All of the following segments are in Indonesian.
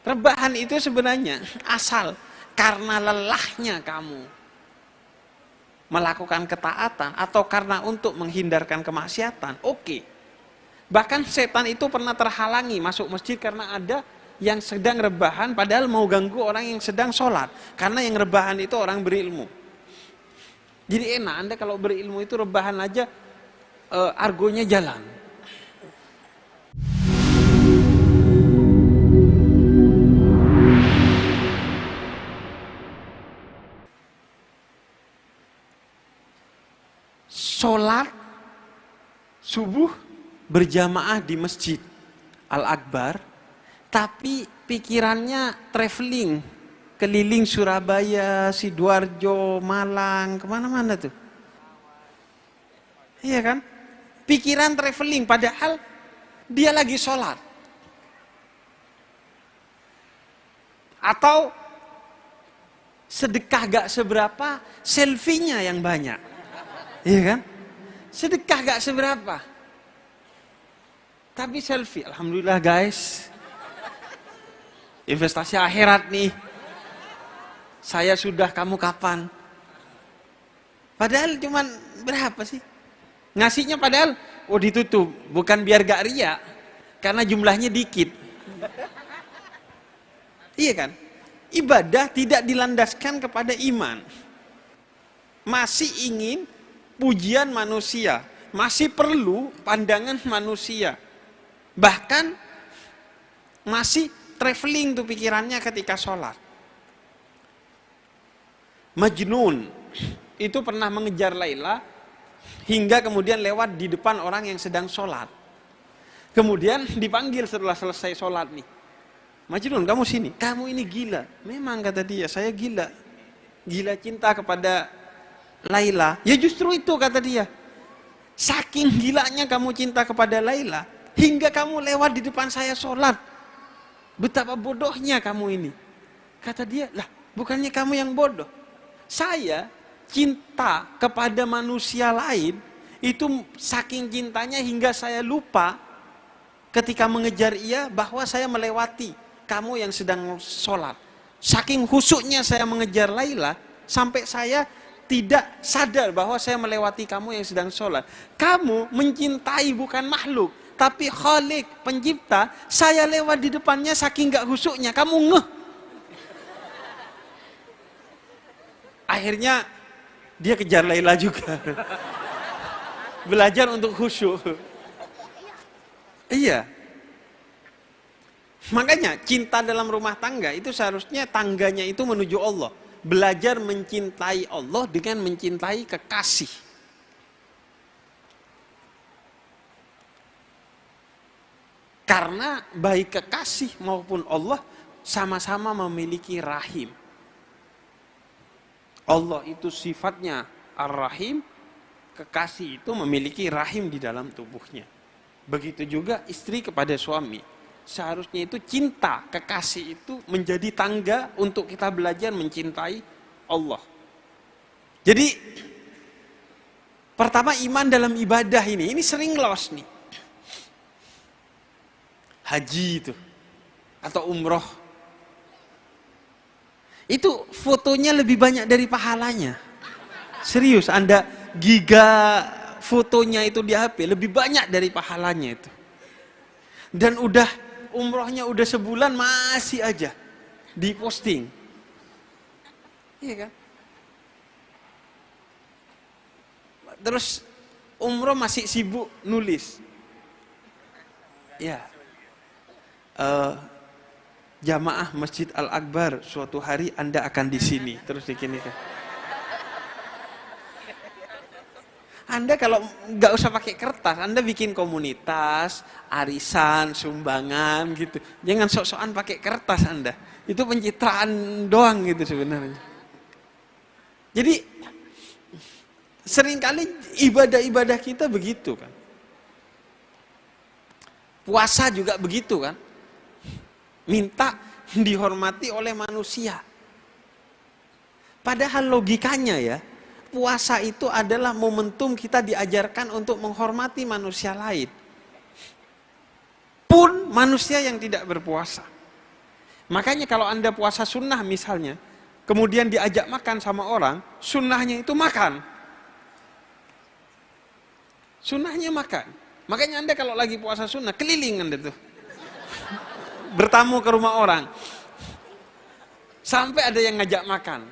Rebahan itu sebenarnya asal karena lelahnya kamu melakukan ketaatan atau karena untuk menghindarkan kemaksiatan, oke. Bahkan setan itu pernah terhalangi masuk masjid karena ada yang sedang rebahan padahal mau ganggu orang yang sedang sholat. Karena yang rebahan itu orang berilmu. Jadi enak, Anda kalau berilmu itu rebahan aja, argonya jalan. Sholat subuh berjamaah di Masjid Al-Akbar, tapi pikirannya traveling, keliling Surabaya, Sidoarjo, Malang, kemana-mana tuh. Iya kan? Pikiran traveling, padahal dia lagi sholat. Atau sedekah gak seberapa, selfie-nya yang banyak. Iya kan? Sedekah gak seberapa, tapi selfie. Alhamdulillah guys, investasi akhirat nih. Saya sudah, kamu kapan? Padahal cuman berapa sih? Ngasihnya padahal, oh ditutup. Bukan biar gak riya, karena jumlahnya dikit. Iya kan? Ibadah tidak dilandaskan kepada iman. Masih ingin pujian manusia, masih perlu pandangan manusia. Bahkan masih traveling tuh pikirannya ketika sholat. Majnun itu pernah mengejar Laila hingga kemudian lewat di depan orang yang sedang sholat. Kemudian dipanggil setelah selesai sholat nih. Majnun, kamu sini. Kamu ini gila. Memang kata dia, saya gila. Gila cinta kepada Laila. Ya justru itu kata dia. Saking gilanya kamu cinta kepada Laila, hingga kamu lewat di depan saya sholat. Betapa bodohnya kamu ini. Kata dia, lah bukannya kamu yang bodoh. Saya cinta kepada manusia lain, itu saking cintanya hingga saya lupa ketika mengejar ia bahwa saya melewati kamu yang sedang sholat. Saking khusyuknya saya mengejar Laila, sampai saya tidak sadar bahwa saya melewati kamu yang sedang sholat. Kamu mencintai bukan makhluk, tapi Khalik, pencipta. Saya lewat di depannya saking gak khusyuknya, kamu ngeh. Akhirnya dia kejar Laila juga. Belajar untuk khusyuk. Iya. Makanya cinta dalam rumah tangga itu seharusnya tangganya itu menuju Allah. Belajar mencintai Allah dengan mencintai kekasih. Karena baik kekasih maupun Allah sama-sama memiliki rahim. Allah itu sifatnya Ar-Rahim, kekasih itu memiliki rahim di dalam tubuhnya. Begitu juga istri kepada suami. Seharusnya itu cinta, kekasih itu menjadi tangga untuk kita belajar mencintai Allah. Jadi, pertama iman dalam ibadah ini sering lost nih. Haji itu, atau umroh. Itu fotonya lebih banyak dari pahalanya. Serius, Anda giga fotonya itu di HP, lebih banyak dari pahalanya itu. Dan umrohnya udah sebulan masih aja diposting. Iya kan? Terus umroh masih sibuk nulis. Ya. Jamaah Masjid Al-Akbar, suatu hari Anda akan di sini. Terus begini kan. Anda kalau nggak usah pakai kertas, Anda bikin komunitas, arisan, sumbangan gitu. Jangan sok-sokan pakai kertas Anda. Itu pencitraan doang gitu sebenarnya. Jadi seringkali ibadah-ibadah kita begitu kan. Puasa juga begitu kan. Minta dihormati oleh manusia. Padahal logikanya ya, puasa itu adalah momentum kita diajarkan untuk menghormati manusia lain. Pun manusia yang tidak berpuasa. Makanya kalau Anda puasa sunnah misalnya, kemudian diajak makan sama orang, sunnahnya itu makan. Sunnahnya makan. Makanya Anda kalau lagi puasa sunnah, keliling Anda tuh. Bertamu ke rumah orang. Sampai ada yang ngajak makan.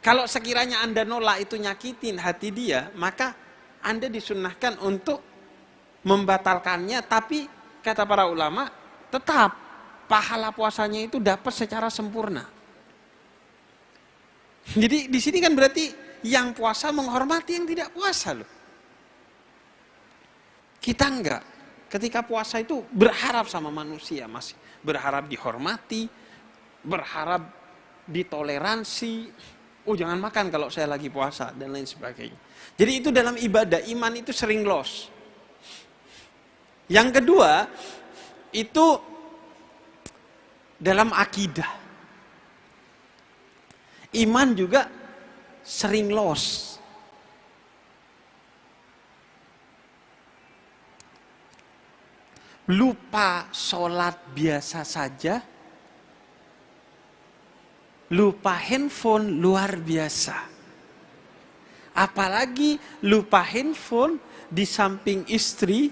Kalau sekiranya Anda nolak itu nyakitin hati dia, maka Anda disunnahkan untuk membatalkannya, tapi kata para ulama, tetap pahala puasanya itu dapat secara sempurna. Jadi di sini kan berarti yang puasa menghormati yang tidak puasa loh. Kita enggak. Ketika puasa itu berharap sama manusia, masih berharap dihormati, berharap ditoleransi. Oh jangan makan kalau saya lagi puasa dan lain sebagainya. Jadi itu dalam ibadah, iman itu sering loss. Yang kedua, itu dalam akidah. Iman juga sering loss. Lupa sholat biasa saja, lupa handphone luar biasa. Apalagi lupa handphone di samping istri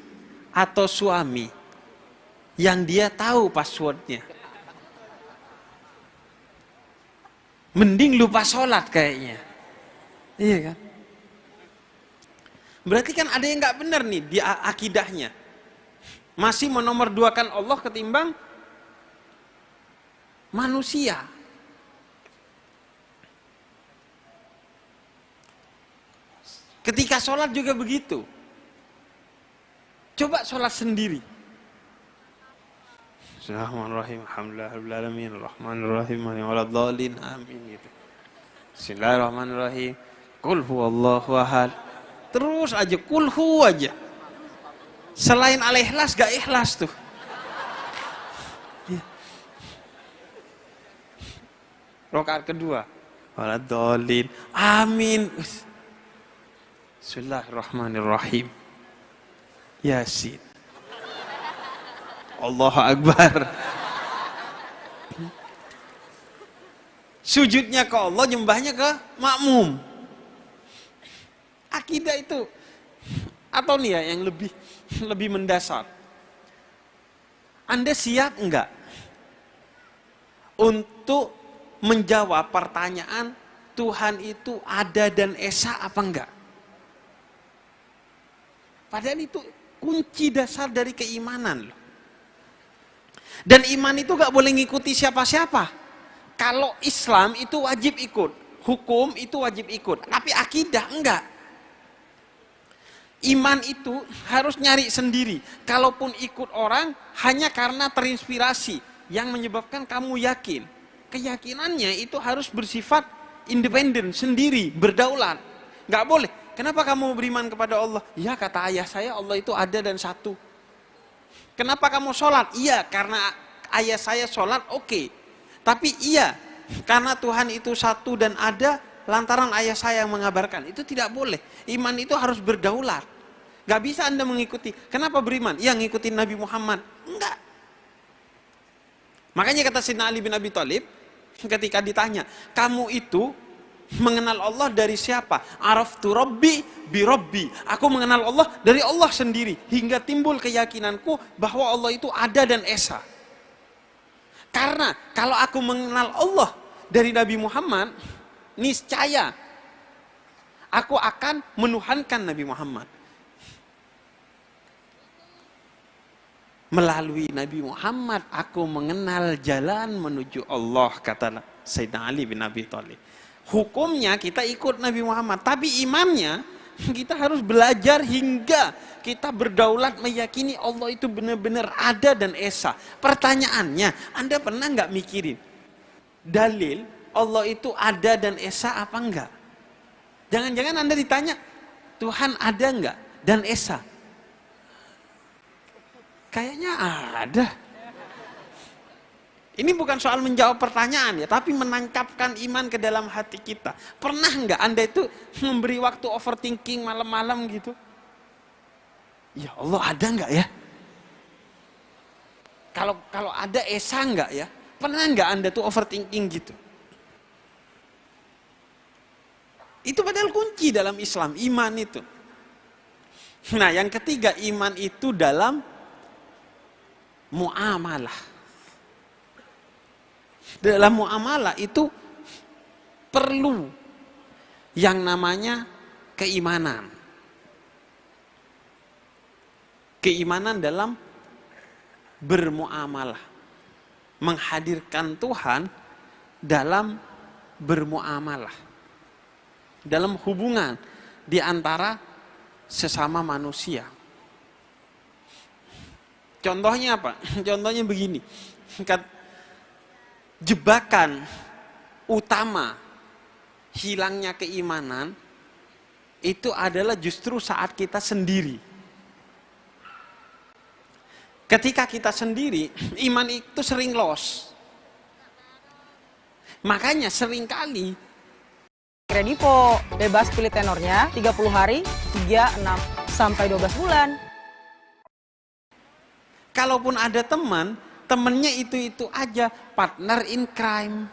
atau suami yang dia tahu passwordnya. Mending lupa sholat kayaknya. Iya kan? Berarti kan ada yang nggak benar nih di akidahnya. Masih menomorduakan Allah ketimbang manusia. Ketika sholat juga begitu. Coba sholat sendiri. Bismillahirrahmanirrahim. Alhamdulillahirrahmanirrahim. Ar-Rahmanirrahim. Waladhdallin. Amin. Gitu. Bismillahirrahmanirrahim. Qul huwallahu ahad. Terus aja qul hu aja. Selain al-ikhlas gak ikhlas tuh. Rakaat kedua. Waladhdallin. Amin. Bismillahirrahmanirrahim. Yasin. Allahu Akbar. Sujudnya ke Allah, nyembahnya ke makmum. Akidah itu. Atau nih ya yang lebih mendasar. Anda siap enggak untuk menjawab pertanyaan Tuhan itu ada dan esa apa enggak? Padahal itu kunci dasar dari keimanan loh. Dan iman itu enggak boleh ngikuti siapa-siapa. Kalau Islam itu wajib ikut, hukum itu wajib ikut, tapi akidah enggak. Iman itu harus nyari sendiri. Kalaupun ikut orang hanya karena terinspirasi yang menyebabkan kamu yakin. Keyakinannya itu harus bersifat independen, sendiri, berdaulat. Nggak boleh. Kenapa kamu beriman kepada Allah? Ya kata ayah saya Allah itu ada dan satu. Kenapa kamu sholat? Iya karena ayah saya sholat oke. Tapi iya karena Tuhan itu satu dan ada lantaran ayah saya yang mengabarkan. Itu tidak boleh. Iman itu harus berdaulat. Gak bisa Anda mengikuti. Kenapa beriman? Ya ngikutin Nabi Muhammad. Enggak. Makanya kata Sayyidina Ali bin Abi Thalib, ketika ditanya, kamu itu mengenal Allah dari siapa? Araftu Rabbi bi Rabbi. Aku mengenal Allah dari Allah sendiri. Hingga timbul keyakinanku bahwa Allah itu ada dan esa. Karena kalau aku mengenal Allah dari Nabi Muhammad, niscaya aku akan menuhankan Nabi Muhammad. Melalui Nabi Muhammad aku mengenal jalan menuju Allah, kata Sayyidina Ali bin Abi Thalib. Hukumnya kita ikut Nabi Muhammad, tapi imannya kita harus belajar hingga kita berdaulat meyakini Allah itu benar-benar ada dan esa. Pertanyaannya, Anda pernah nggak mikirin dalil Allah itu ada dan esa apa enggak? Jangan-jangan Anda ditanya, Tuhan ada enggak dan esa? Kayaknya ada. Ini bukan soal menjawab pertanyaan ya, tapi menangkapkan iman ke dalam hati kita. Pernah enggak Anda itu memberi waktu overthinking malam-malam gitu? Ya Allah ada enggak ya? Kalau ada esa enggak ya? Pernah nggak Anda tuh overthinking gitu? Itu padahal kunci dalam Islam, iman itu. Nah, yang ketiga, iman itu dalam muamalah. Dalam muamalah itu perlu yang namanya keimanan. Keimanan dalam bermuamalah. Menghadirkan Tuhan dalam bermuamalah. Dalam hubungan di antara sesama manusia. Contohnya apa? Contohnya begini. Jebakan utama hilangnya keimanan itu adalah justru saat kita sendiri. Ketika kita sendiri, iman itu sering loss. Makanya seringkali Kredivo, bebas pilih tenornya 30 hari, 3, 6, sampai 12 bulan. Kalaupun ada temennya itu aja, partner in crime.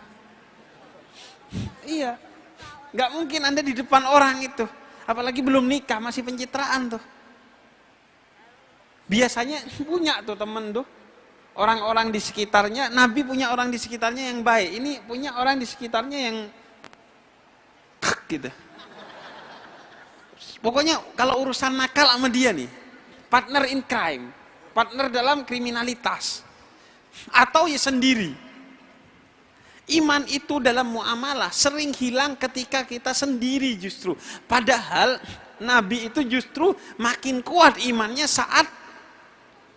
Iya, nggak mungkin Anda di depan orang itu, apalagi belum nikah, masih pencitraan tuh. Biasanya punya tuh temen tuh, orang-orang di sekitarnya, Nabi punya orang di sekitarnya yang baik, ini punya orang di sekitarnya yang gitu. Pokoknya kalau urusan nakal sama dia nih, partner in crime, partner dalam kriminalitas, atau ya sendiri. Iman itu dalam muamalah sering hilang ketika kita sendiri justru. Padahal Nabi itu justru makin kuat imannya saat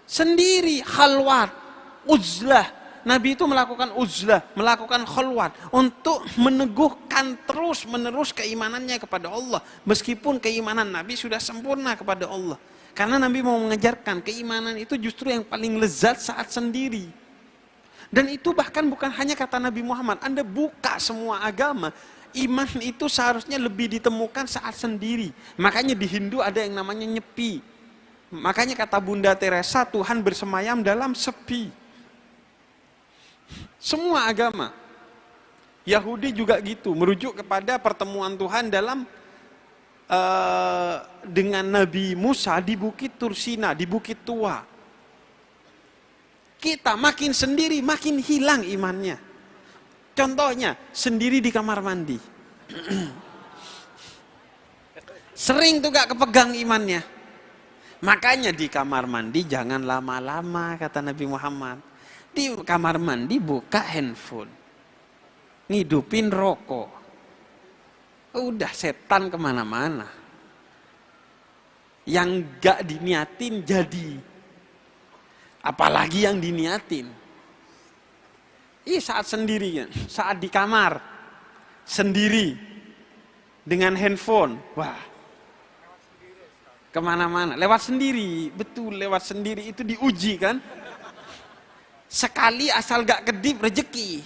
sendiri, khalwat, uzlah. Nabi itu melakukan uzlah, melakukan khalwat untuk meneguhkan terus-menerus keimanannya kepada Allah. Meskipun keimanan Nabi sudah sempurna kepada Allah. Karena Nabi mau mengajarkan keimanan itu justru yang paling lezat saat sendiri. Dan itu bahkan bukan hanya kata Nabi Muhammad. Anda buka semua agama, iman itu seharusnya lebih ditemukan saat sendiri. Makanya di Hindu ada yang namanya nyepi. Makanya kata Bunda Teresa, Tuhan bersemayam dalam sepi. Semua agama, Yahudi juga gitu, merujuk kepada pertemuan Tuhan dalam dengan Nabi Musa di Bukit Tursina, di Bukit Tua. Kita makin sendiri, makin hilang imannya. Contohnya, sendiri di kamar mandi. Sering tuh gak kepegang imannya. Makanya di kamar mandi jangan lama-lama, kata Nabi Muhammad. Di kamar mandi buka handphone, ngidupin rokok, udah setan kemana-mana. Yang gak diniatin jadi, apalagi yang diniatin. Saat sendiri, saat di kamar sendiri dengan handphone, wah, kemana-mana, lewat sendiri, betul lewat sendiri itu diuji kan. Sekali asal gak kedip rezeki.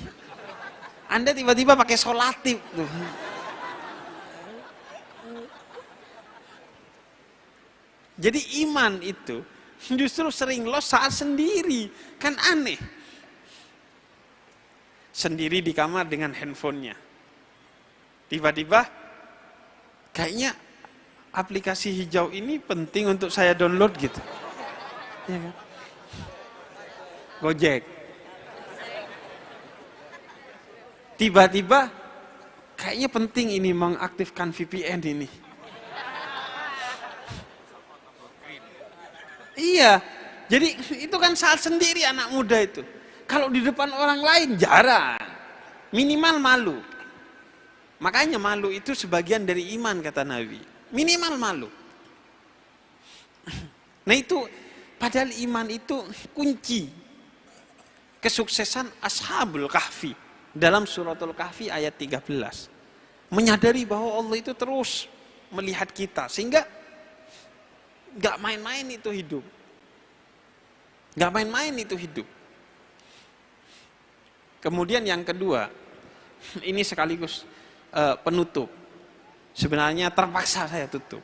Anda tiba-tiba pakai solatif tuh. Jadi iman itu justru sering loss saat sendiri. Kan aneh. Sendiri di kamar dengan handphonenya. Tiba-tiba kayaknya aplikasi hijau ini penting untuk saya download gitu. Ya kan? Gojek. Tiba-tiba kayaknya penting ini mengaktifkan VPN ini. Iya. Jadi itu kan saat sendiri anak muda itu. Kalau di depan orang lain jarang. Minimal malu. Makanya malu itu sebagian dari iman kata Nabi. Minimal malu. Nah itu padahal iman itu kunci kesuksesan Ashabul Kahfi dalam suratul Kahfi ayat 13. Menyadari bahwa Allah itu terus melihat kita sehingga gak main-main itu hidup. Gak main-main itu hidup. Kemudian yang kedua, ini sekaligus penutup. Sebenarnya terpaksa saya tutup.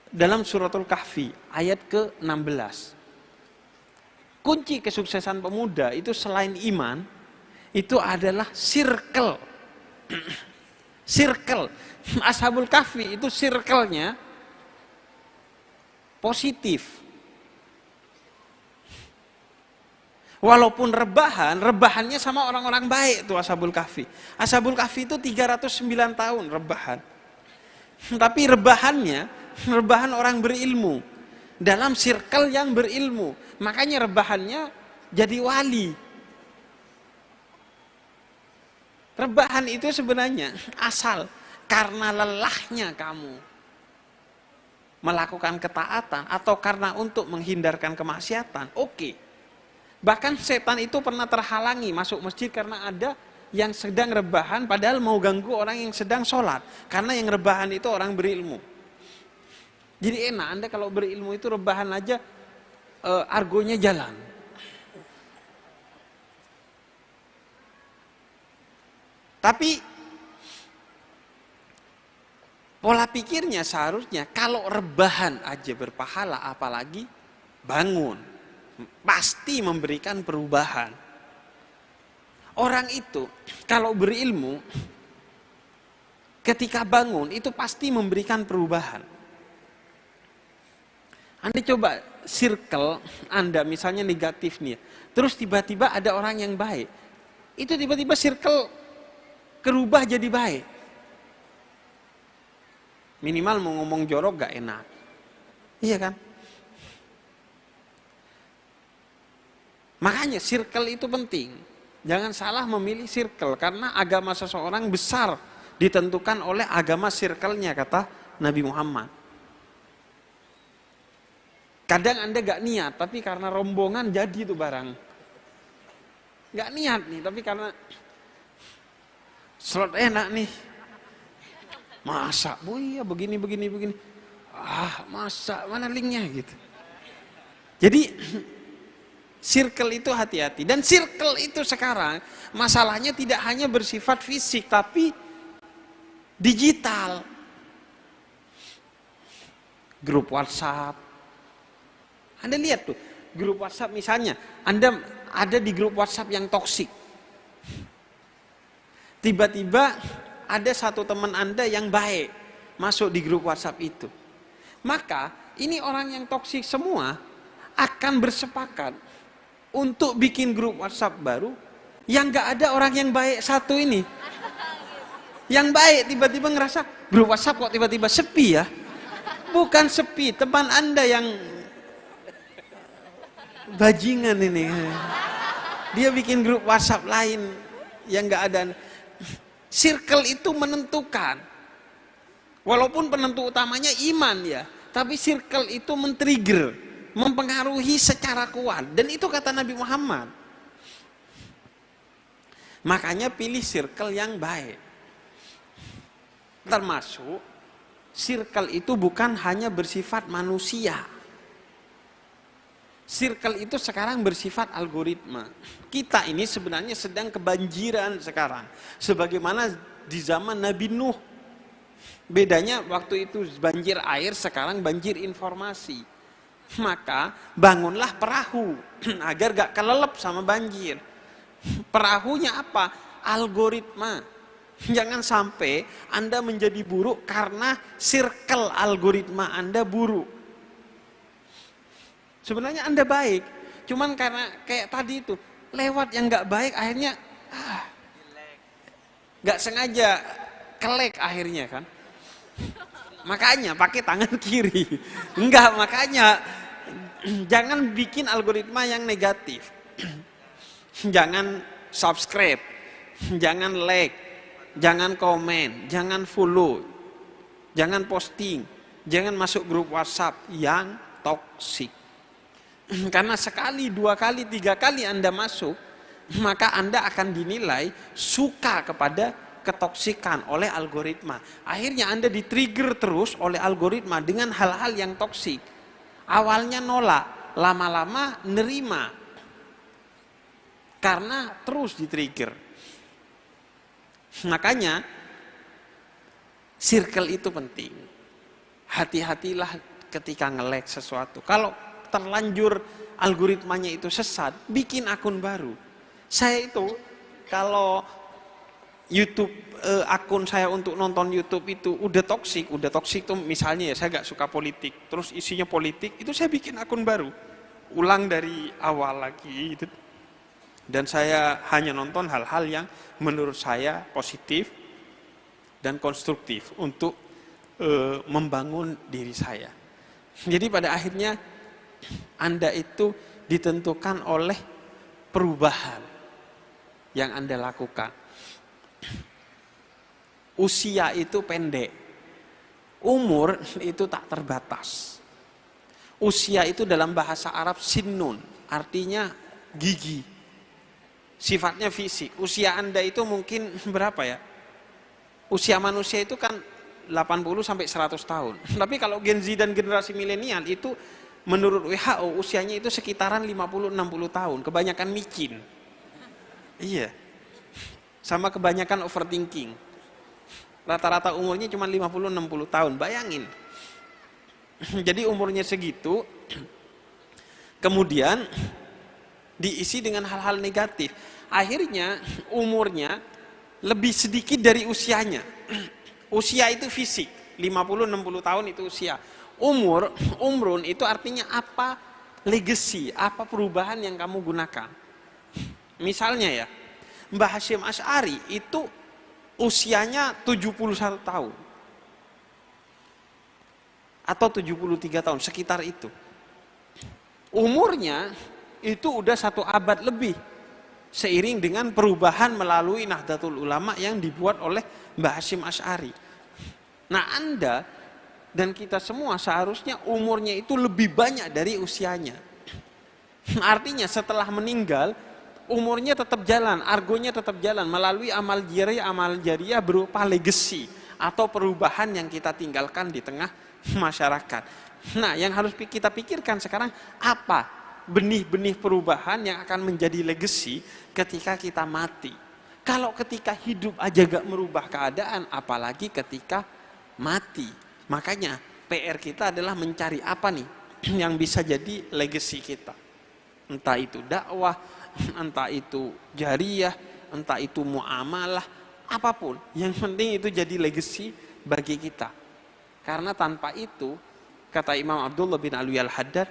Dalam suratul Kahfi ayat ke-16. kunci kesuksesan pemuda itu selain iman, itu adalah circle. Circle. Ashabul Kahfi itu circle-nya positif. Walaupun rebahannya sama orang-orang baik tuh Ashabul Kahfi. Ashabul Kahfi itu 309 tahun rebahan. Tapi rebahan orang berilmu. Dalam circle yang berilmu. Makanya rebahannya jadi wali. Rebahan itu sebenarnya asal karena lelahnya kamu melakukan ketaatan atau karena untuk menghindarkan kemaksiatan, oke. Bahkan setan itu pernah terhalangi masuk masjid karena ada yang sedang rebahan padahal mau ganggu orang yang sedang sholat. Karena yang rebahan itu orang berilmu. Jadi enak, Anda kalau berilmu itu rebahan aja argonya jalan. Tapi pola pikirnya seharusnya kalau rebahan aja berpahala apalagi bangun. Pasti memberikan perubahan. Orang itu kalau berilmu ketika bangun itu pasti memberikan perubahan. Anda coba circle Anda misalnya negatif nih, terus tiba-tiba ada orang yang baik, itu tiba-tiba circle kerubah jadi baik. Minimal mau ngomong jorok gak enak, iya kan? Makanya circle itu penting. Jangan salah memilih circle karena agama seseorang besar ditentukan oleh agama circle-nya, kata Nabi Muhammad. Kadang Anda gak niat, tapi karena rombongan jadi itu barang. Gak niat nih, tapi karena slot enak nih. Masa, bu iya begini. Masa, mana linknya gitu. Jadi circle itu hati-hati. Dan circle itu sekarang masalahnya tidak hanya bersifat fisik tapi digital. Grup WhatsApp. Anda lihat tuh, grup WhatsApp misalnya, Anda ada di grup WhatsApp yang toksik. Tiba-tiba ada satu teman Anda yang baik masuk di grup WhatsApp itu. Maka ini orang yang toksik semua akan bersepakat untuk bikin grup WhatsApp baru yang gak ada orang yang baik satu ini. Yang baik tiba-tiba ngerasa grup WhatsApp kok tiba-tiba sepi ya. Bukan sepi, teman Anda yang bajingan ini. Dia bikin grup WhatsApp lain yang gak ada. Circle itu menentukan. Walaupun penentu utamanya iman ya, tapi circle itu men-trigger, mempengaruhi secara kuat. Dan itu kata Nabi Muhammad. Makanya pilih circle yang baik. Termasuk circle itu bukan hanya bersifat manusia. Circle itu sekarang bersifat algoritma. Kita ini sebenarnya sedang kebanjiran sekarang. Sebagaimana di zaman Nabi Nuh. Bedanya waktu itu banjir air, sekarang banjir informasi. Maka bangunlah perahu agar gak kelelep sama banjir. Perahunya apa? Algoritma. Jangan sampai Anda menjadi buruk karena circle algoritma Anda buruk. Sebenarnya Anda baik, cuman karena kayak tadi itu lewat yang gak baik akhirnya gak sengaja kelek akhirnya kan. Makanya pakai tangan kiri. Enggak, makanya jangan bikin algoritma yang negatif. Jangan subscribe, jangan like, jangan komen, jangan follow, jangan posting, jangan masuk grup WhatsApp yang toksik. Karena sekali, 2 kali, 3 kali Anda masuk, maka Anda akan dinilai suka kepada ketoksikan oleh algoritma. Akhirnya Anda di-trigger terus oleh algoritma dengan hal-hal yang toksik. Awalnya nolak, lama-lama nerima. Karena terus di-trigger. Makanya circle itu penting. Hati-hatilah ketika nge-like sesuatu. Kalau terlanjur algoritmanya itu sesat, bikin akun baru. Saya itu kalau YouTube, akun saya untuk nonton YouTube itu udah toksik tuh misalnya ya, saya gak suka politik, terus isinya politik, itu saya bikin akun baru, ulang dari awal lagi gitu. Dan saya hanya nonton hal-hal yang menurut saya positif dan konstruktif untuk membangun diri saya. Jadi pada akhirnya Anda itu ditentukan oleh perubahan yang Anda lakukan. Usia itu pendek, umur itu tak terbatas. Usia itu dalam bahasa Arab sinnun, artinya gigi, sifatnya fisik. Usia Anda itu mungkin berapa ya? Usia manusia itu kan 80 sampai 100 tahun. Tapi kalau Gen Z dan generasi milenial itu menurut WHO usianya itu sekitaran 50-60 tahun. Kebanyakan micin. Iya. Sama kebanyakan overthinking. Rata-rata umurnya cuma 50-60 tahun, bayangin. Jadi umurnya segitu, kemudian diisi dengan hal-hal negatif. Akhirnya umurnya lebih sedikit dari usianya. Usia itu fisik, 50-60 tahun itu usia. Umrun itu artinya apa legacy, apa perubahan yang kamu gunakan. Misalnya ya, Mbah Hasyim Asy'ari itu usianya 71 tahun atau 73 tahun, sekitar itu. Umurnya itu udah 1 abad lebih, seiring dengan perubahan melalui Nahdlatul Ulama yang dibuat oleh Mbah Hasyim Asy'ari. Nah, Anda dan kita semua seharusnya umurnya itu lebih banyak dari usianya. Artinya setelah meninggal umurnya tetap jalan, argonya tetap jalan melalui amal jariah berupa legacy atau perubahan yang kita tinggalkan di tengah masyarakat. Nah, yang harus kita pikirkan sekarang apa benih-benih perubahan yang akan menjadi legacy ketika kita mati. Kalau ketika hidup aja gak merubah keadaan, apalagi ketika mati. Makanya PR kita adalah mencari apa nih yang bisa jadi legacy kita. Entah itu dakwah, entah itu jariah, entah itu muamalah, apapun. Yang penting itu jadi legacy bagi kita. Karena tanpa itu, kata Imam Abdullah bin Alwi Al-Haddad,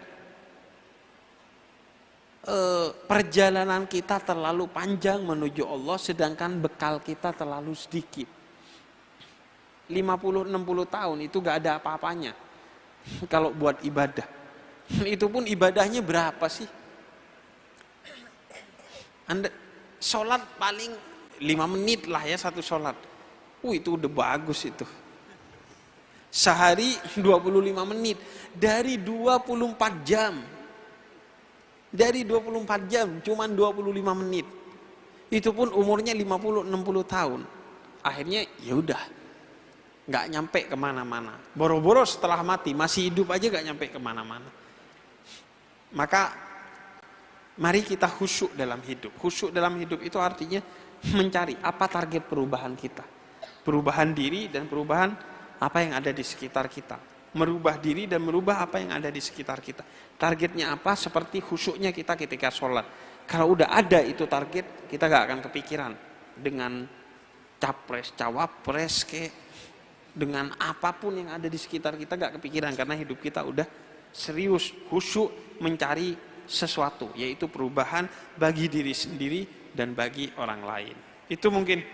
perjalanan kita terlalu panjang menuju Allah, sedangkan bekal kita terlalu sedikit. 50-60 tahun itu gak ada apa-apanya kalau buat ibadah. Itu pun ibadahnya berapa sih? Anda sholat paling 5 menit lah ya, satu sholat. Itu udah bagus itu. Sehari 25 menit dari 24 jam. Dari 24 jam cuman 25 menit. Itu pun umurnya 50-60 tahun. Akhirnya ya udah, nggak nyampe kemana-mana. Boro-boro setelah mati masih hidup aja nggak nyampe kemana-mana. Maka mari kita khusyuk dalam hidup. Khusyuk dalam hidup itu artinya mencari apa target perubahan kita. Perubahan diri dan perubahan apa yang ada di sekitar kita. Merubah diri dan merubah apa yang ada di sekitar kita. Targetnya apa? Seperti khusyuknya kita ketika sholat. Kalau udah ada itu target, kita gak akan kepikiran dengan capres, cawapres, dengan apapun yang ada di sekitar kita gak kepikiran. Karena hidup kita udah serius, khusyuk mencari sesuatu, yaitu perubahan bagi diri sendiri dan bagi orang lain. Itu mungkin